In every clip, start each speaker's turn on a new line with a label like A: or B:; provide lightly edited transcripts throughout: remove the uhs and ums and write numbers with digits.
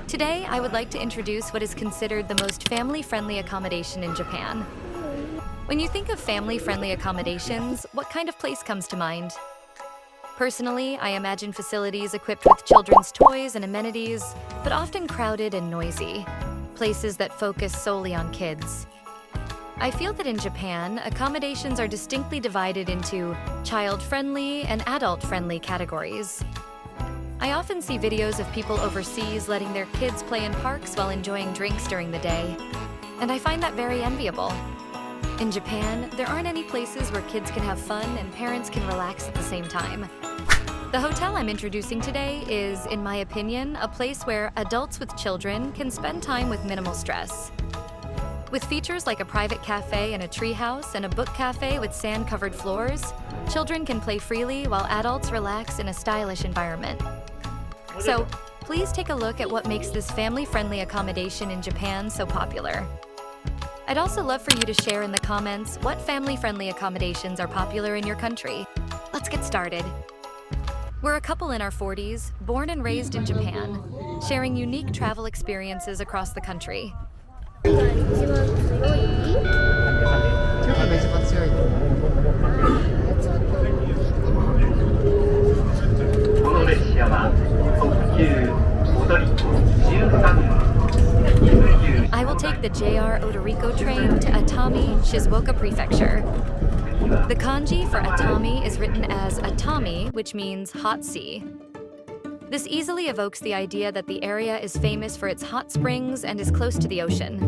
A: Today, I would like to introduce what is considered the most family-friendly accommodation in Japan. When you think of family-friendly accommodations, what kind of place comes to mind? Personally, I imagine facilities equipped with children's toys and amenities, but often crowded and noisy. Places that focus solely on kids. I feel that in Japan, accommodations are distinctly divided into child-friendly and adult-friendly categories. I often see videos of people overseas letting their kids play in parks while enjoying drinks during the day, and I find that very enviable. In Japan, there aren't any places where kids can have fun and parents can relax at the same time. The hotel I'm introducing today is, in my opinion, a place where adults with children can spend time with minimal stress. With features like a private cafe and a treehouse and a book cafe with sand-covered floors, children can play freely while adults relax in a stylish environment. So, please take a look at what makes this family-friendly accommodation in Japan so popular. I'd also love for you to share in the comments what family-friendly accommodations are popular in your country. Let's get started. We're a couple in our 40s, born and raised in Japan, sharing unique travel experiences across the country. I will take the JR Odoriko train to Atami, Shizuoka Prefecture. The kanji for Atami is written as Atami, which means hot sea. This easily evokes the idea that the area is famous for its hot springs and is close to the ocean.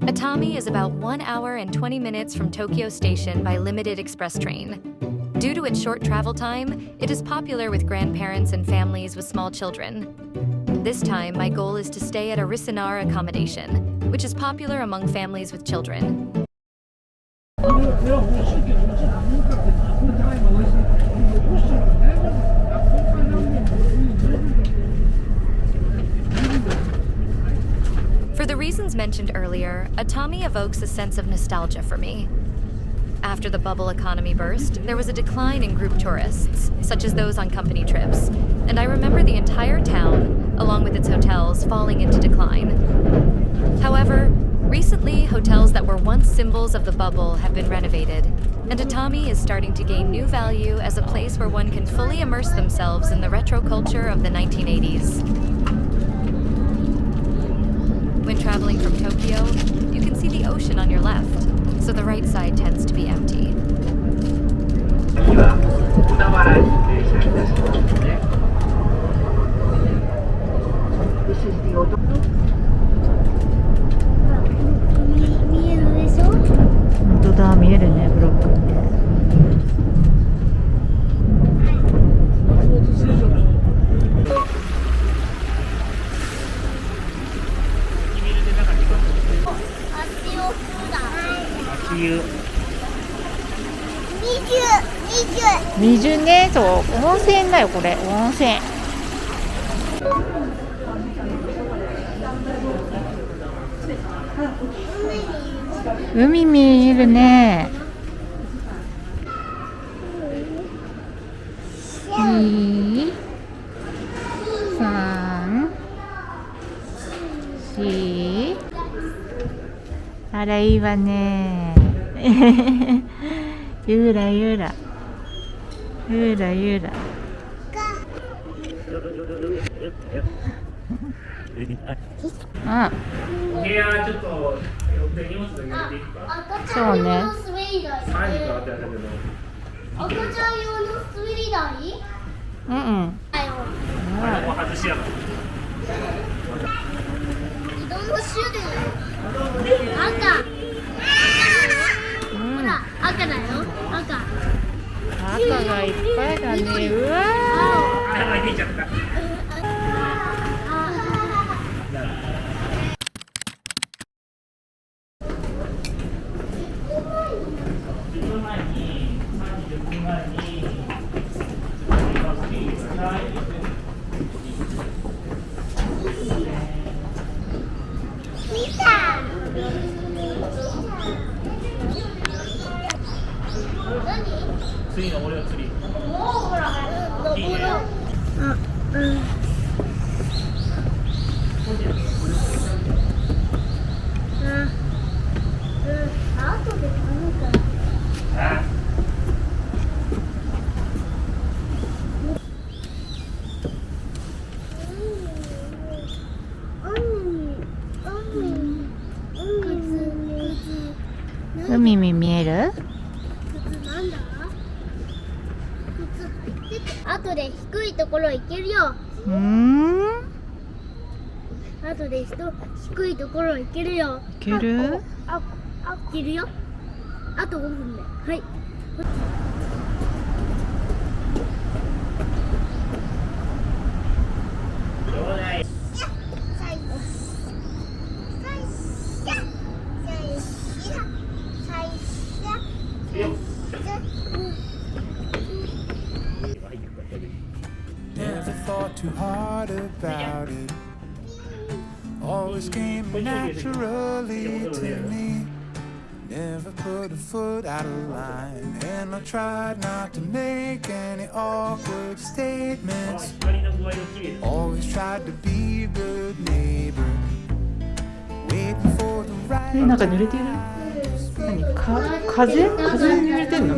A: Atami is about 1 hour and 20 minutes from Tokyo Station by limited express train. Due to its short travel time, it is popular with grandparents and families with small children. This time, my goal is to stay at a Resonare accommodation, which is popular among families with children. For the reasons mentioned earlier, Atami evokes a sense of nostalgia for me. After the bubble economy burst, there was a decline in group tourists, such as those on company trips, and I remember the entire town, along with its hotels, falling into decline. However, recently, hotels that were once symbols of the bubble have been renovated, and Atami is starting to gain new value as a place where one can fully immerse themselves in the retro culture of the 1980s. When traveling from Tokyo, you can see the ocean on your left, so the right side tends to be empty.
B: (20) ね、そう、温泉だよこれ、温泉。海見えるね。2、3、4。あらいいわね。ゆらゆら。ゆらゆら。あ、
C: 部屋ちょっと荷物だけ入れていくか。
B: そうね。
C: 3時からってやったけど。
D: 赤ちゃん用の滑り台？
B: うんうん。
C: あれも外しやろ。
D: 色の種類。赤。ほら、赤だよ。赤。
B: 赤がいっぱいだね。うわ
C: あ、入っていっちゃった。次の俺の釣り。
D: あ、
B: 海に見える？
D: 靴なんだ？靴入ってて、後で低いところ行けるよ。後で低いところ行けるよ。
B: いける？
D: 行けるよ。あと5分で。はい。
E: Never thought too hard about it. Always came naturally to me. Never put a foot out of line, and I tried not to make any awkward statements. Always tried to be a good neighbor, waiting for the right
B: なんか濡れてる？何？風に濡れてんの？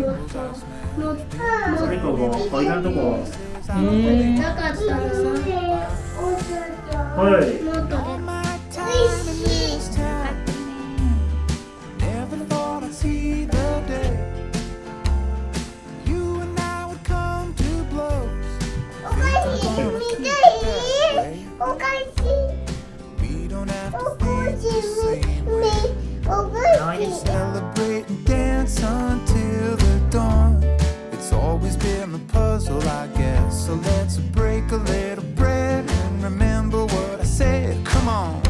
C: それとも階段のとこ。
D: なかったら
C: はい。
D: もっとで。
E: Never thought I'd see the day you and I would come to blows.
D: おかしい見たい。おかしい。
E: We don't have
D: お
E: to
D: か
E: think
D: し
E: the
D: い。
E: same way.
D: おかしい。
E: Celebrate and dance until the dawn. It's always been a puzzle, I guess. So let's break a little bread and remember what I said. Come on.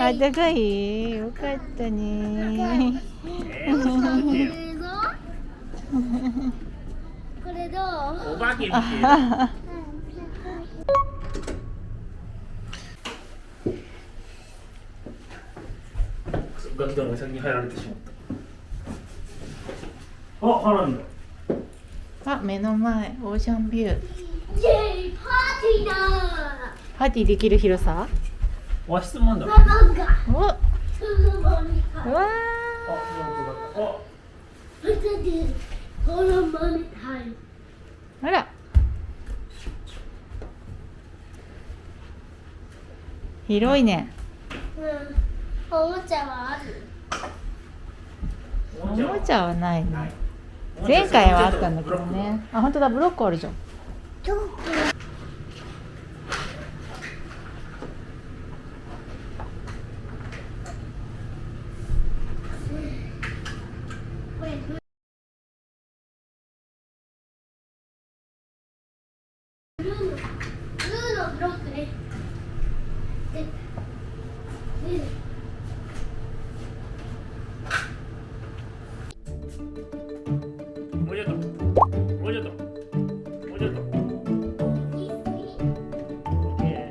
B: あったかい？よかったね。
D: これどう？
C: お化け見てる。ガキどもが先に入られてしまった。あ、花火だ。
B: あ、目の前オーシャンビュー。
D: イェイパーティーだ。
B: パーティーできる広さ？
C: 和室もあんだ。
D: ママが
B: お、うわ
D: 車に入る。
C: あ、あ、
D: それで車に入る。
B: あら、広いね。
D: うん。おもちゃはある？
B: おもちゃはないね。前回はあったんだけどね。あ、本当だ、ブロックあるじゃん。
D: どこ？ブルーのブロックね。で
C: もうちょっと。もうちょっと。もうちょっと。オッケー。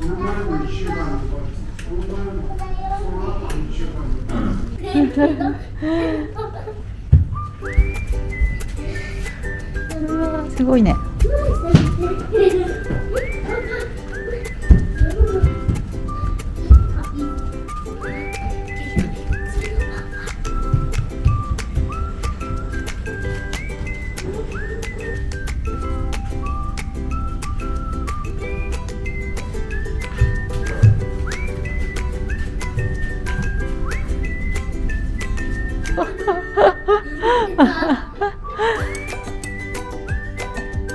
F: その前の1週間のその前のその後の1週間の
B: うわ、すごいね。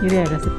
B: ゆらゆらする。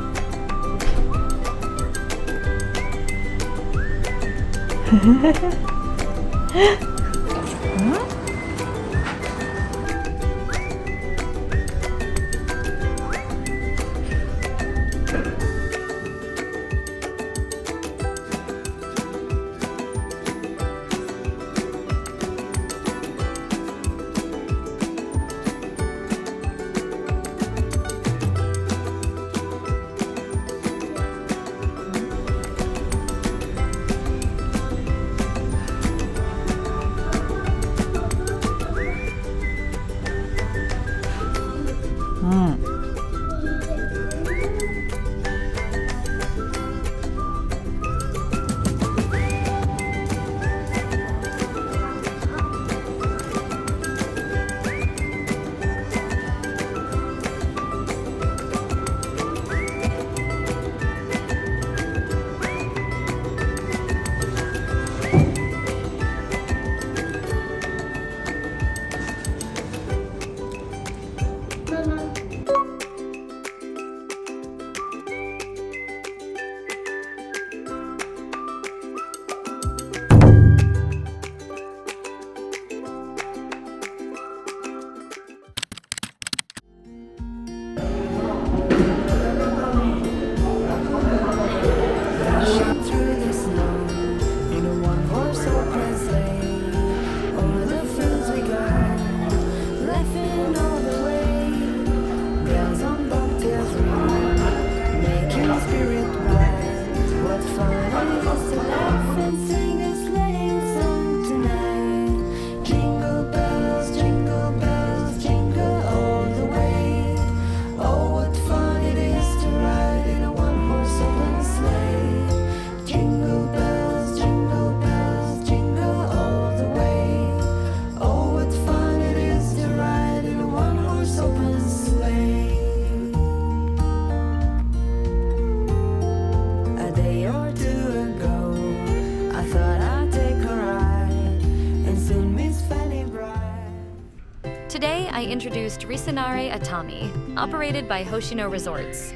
A: I introduced Resonare Atami, operated by Hoshino Resorts.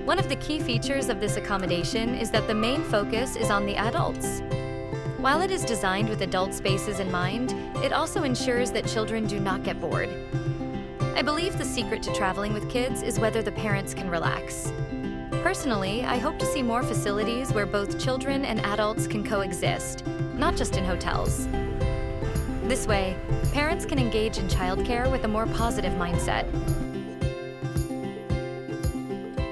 A: One of the key features of this accommodation is that the main focus is on the adults. While it is designed with adult spaces in mind, it also ensures that children do not get bored. I believe the secret to traveling with kids is whether the parents can relax. Personally, I hope to see more facilities where both children and adults can coexist, not just in hotels. This way, parents can engage in childcare with a more positive mindset.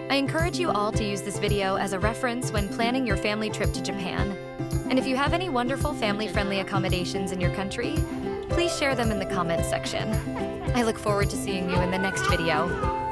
A: I encourage you all to use this video as a reference when planning your family trip to Japan. And if you have any wonderful family-friendly accommodations in your country, please share them in the comments section. I look forward to seeing you in the next video.